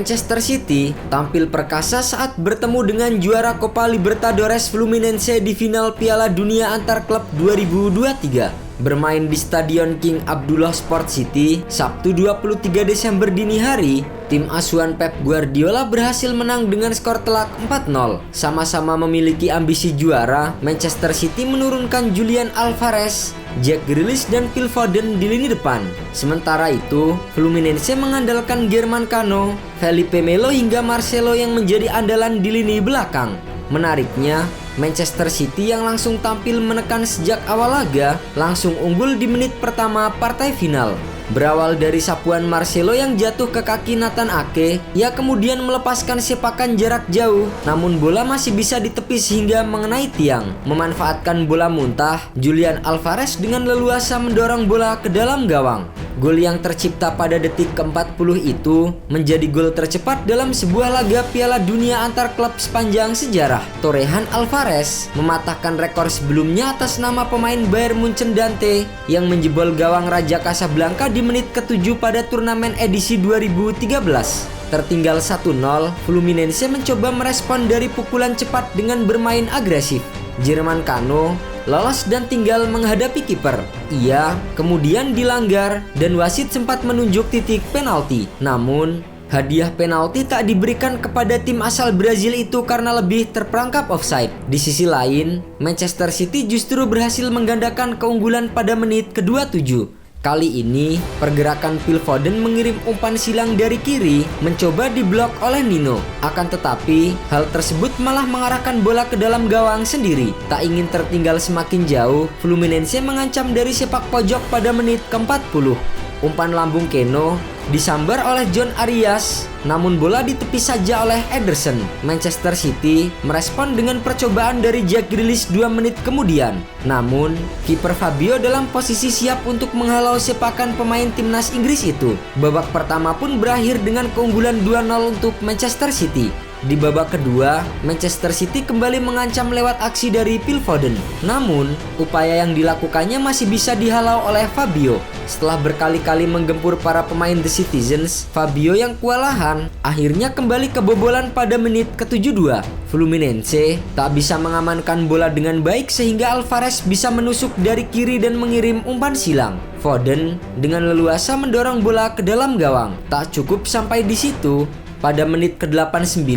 Manchester City tampil perkasa saat bertemu dengan juara Copa Libertadores Fluminense di final Piala Dunia Antar Klub 2023. Bermain di Stadion King Abdullah Sport City, Sabtu 23 Desember dini hari, tim asuhan Pep Guardiola berhasil menang dengan skor telak 4-0. Sama-sama memiliki ambisi juara, Manchester City menurunkan Julian Alvarez, Jack Grealish dan Phil Foden di lini depan. Sementara itu, Fluminense mengandalkan Germán Cano, Felipe Melo hingga Marcelo yang menjadi andalan di lini belakang. Menariknya, Manchester City yang langsung tampil menekan sejak awal laga langsung unggul di menit pertama partai final. Berawal dari sapuan Marcelo yang jatuh ke kaki Nathan Ake, ia kemudian melepaskan sepakan jarak jauh, namun bola masih bisa ditepis hingga mengenai tiang. Memanfaatkan bola muntah, Julian Alvarez dengan leluasa mendorong bola ke dalam gawang. Gol yang tercipta pada detik ke-40 itu menjadi gol tercepat dalam sebuah laga Piala Dunia Antar Klub sepanjang sejarah. Torehan Alvarez mematahkan rekor sebelumnya atas nama pemain Bayern Munchen Dante yang menjebol gawang Raja Casablanca di menit ke-7 pada turnamen edisi 2013. Tertinggal 1-0, Fluminense mencoba merespon dari pukulan cepat dengan bermain agresif. Germán Cano lolos dan tinggal menghadapi kiper. Ia kemudian dilanggar dan wasit sempat menunjuk titik penalti. Namun, hadiah penalti tak diberikan kepada tim asal Brazil itu karena lebih terperangkap offside. Di sisi lain, Manchester City justru berhasil menggandakan keunggulan pada menit ke-27. Kali ini, pergerakan Phil Foden mengirim umpan silang dari kiri mencoba diblok oleh Nino. Akan tetapi, hal tersebut malah mengarahkan bola ke dalam gawang sendiri. Tak ingin tertinggal semakin jauh, Fluminense mengancam dari sepak pojok pada menit ke-40. Umpan lambung Keno disambar oleh John Arias, namun bola ditepis saja oleh Ederson. Manchester City merespon dengan percobaan dari Jack Grealish 2 menit kemudian. Namun, kiper Fabio dalam posisi siap untuk menghalau sepakan pemain timnas Inggris itu. Babak pertama pun berakhir dengan keunggulan 2-0 untuk Manchester City. Di babak kedua, Manchester City kembali mengancam lewat aksi dari Phil Foden. Namun, upaya yang dilakukannya masih bisa dihalau oleh Fabio. Setelah berkali-kali menggempur para pemain The Citizens, Fabio yang kewalahan akhirnya kembali kebobolan pada menit ke-72. Fluminense tak bisa mengamankan bola dengan baik sehingga Alvarez bisa menusuk dari kiri dan mengirim umpan silang. Foden dengan leluasa mendorong bola ke dalam gawang. Tak cukup sampai di situ. Pada menit ke-89,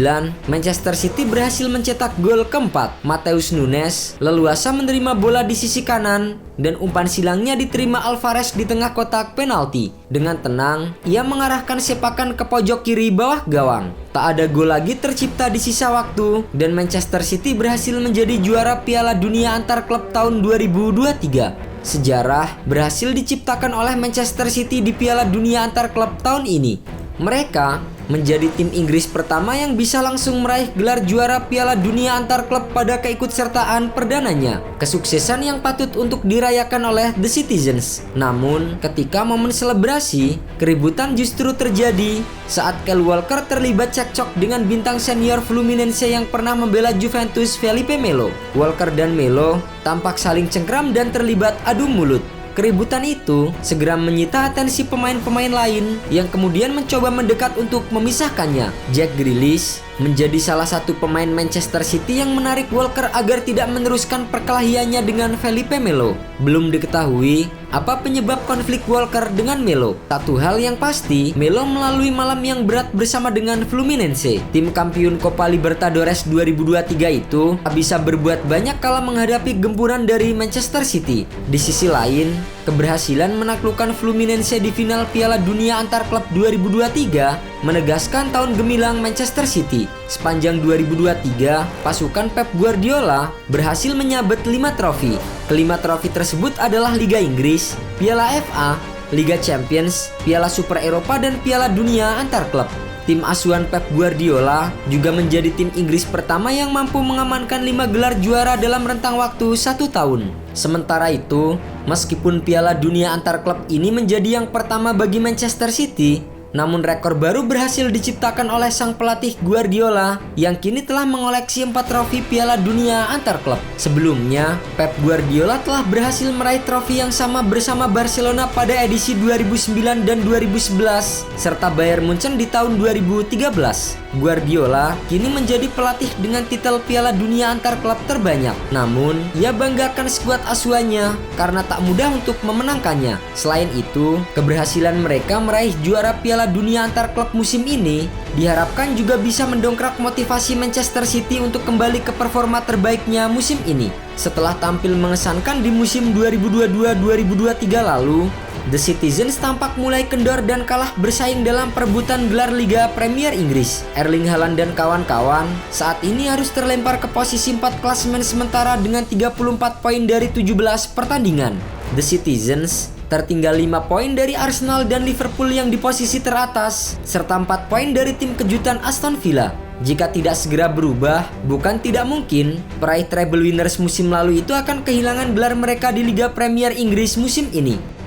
Manchester City berhasil mencetak gol keempat. Matheus Nunes leluasa menerima bola di sisi kanan dan umpan silangnya diterima Alvarez di tengah kotak penalti. Dengan tenang, ia mengarahkan sepakan ke pojok kiri bawah gawang. Tak ada gol lagi tercipta di sisa waktu dan Manchester City berhasil menjadi juara Piala Dunia Antar Klub tahun 2023. Sejarah berhasil diciptakan oleh Manchester City di Piala Dunia Antar Klub tahun ini. Mereka menjadi tim Inggris pertama yang bisa langsung meraih gelar juara Piala Dunia Antar Klub pada keikutsertaan perdananya. Kesuksesan yang patut untuk dirayakan oleh The Citizens. Namun, ketika momen selebrasi, keributan justru terjadi saat Kyle Walker terlibat cekcok dengan bintang senior Fluminense yang pernah membela Juventus, Felipe Melo. Walker dan Melo tampak saling cengkram dan terlibat adu mulut. Keributan itu segera menyita atensi pemain-pemain lain yang kemudian mencoba mendekat untuk memisahkannya. Jack Grealish menjadi salah satu pemain Manchester City yang menarik Walker agar tidak meneruskan perkelahiannya dengan Felipe Melo. Belum diketahui apa penyebab konflik Walker dengan Melo. Satu hal yang pasti, Melo melalui malam yang berat bersama dengan Fluminense. Tim kampiun Copa Libertadores 2023 itu tak bisa berbuat banyak kala menghadapi gempuran dari Manchester City. Di sisi lain, keberhasilan menaklukkan Fluminense di final Piala Dunia Antar Klub 2023 menegaskan tahun gemilang Manchester City. Sepanjang 2023, pasukan Pep Guardiola berhasil menyabet 5 trofi. Kelima trofi tersebut adalah Liga Inggris, Piala FA, Liga Champions, Piala Super Eropa, dan Piala Dunia Antar Klub. Tim asuhan Pep Guardiola juga menjadi tim Inggris pertama yang mampu mengamankan 5 gelar juara dalam rentang waktu 1 tahun. Sementara itu, meskipun Piala Dunia Antar Klub ini menjadi yang pertama bagi Manchester City, Namun rekor baru berhasil diciptakan oleh sang pelatih Guardiola yang kini telah mengoleksi 4 trofi Piala Dunia antar klub. Sebelumnya, Pep Guardiola telah berhasil meraih trofi yang sama bersama Barcelona pada edisi 2009 dan 2011 serta Bayern Munchen di tahun 2013. Guardiola kini menjadi pelatih dengan titel Piala Dunia antar klub terbanyak. Namun, ia banggakan skuad asuhannya karena tak mudah untuk memenangkannya. Selain itu, keberhasilan mereka meraih juara Piala Dunia antar klub musim ini diharapkan juga bisa mendongkrak motivasi Manchester City untuk kembali ke performa terbaiknya musim ini. Setelah tampil mengesankan di musim 2022-2023 lalu, The Citizens tampak mulai kendor dan kalah bersaing dalam perebutan gelar Liga Premier Inggris. Erling Haaland dan kawan-kawan saat ini harus terlempar ke posisi 4 klasemen sementara dengan 34 poin dari 17 pertandingan. The Citizens tertinggal 5 poin dari Arsenal dan Liverpool yang di posisi teratas, serta 4 poin dari tim kejutan Aston Villa. Jika tidak segera berubah, bukan tidak mungkin peraih treble winners musim lalu itu akan kehilangan gelar mereka di Liga Premier Inggris musim ini.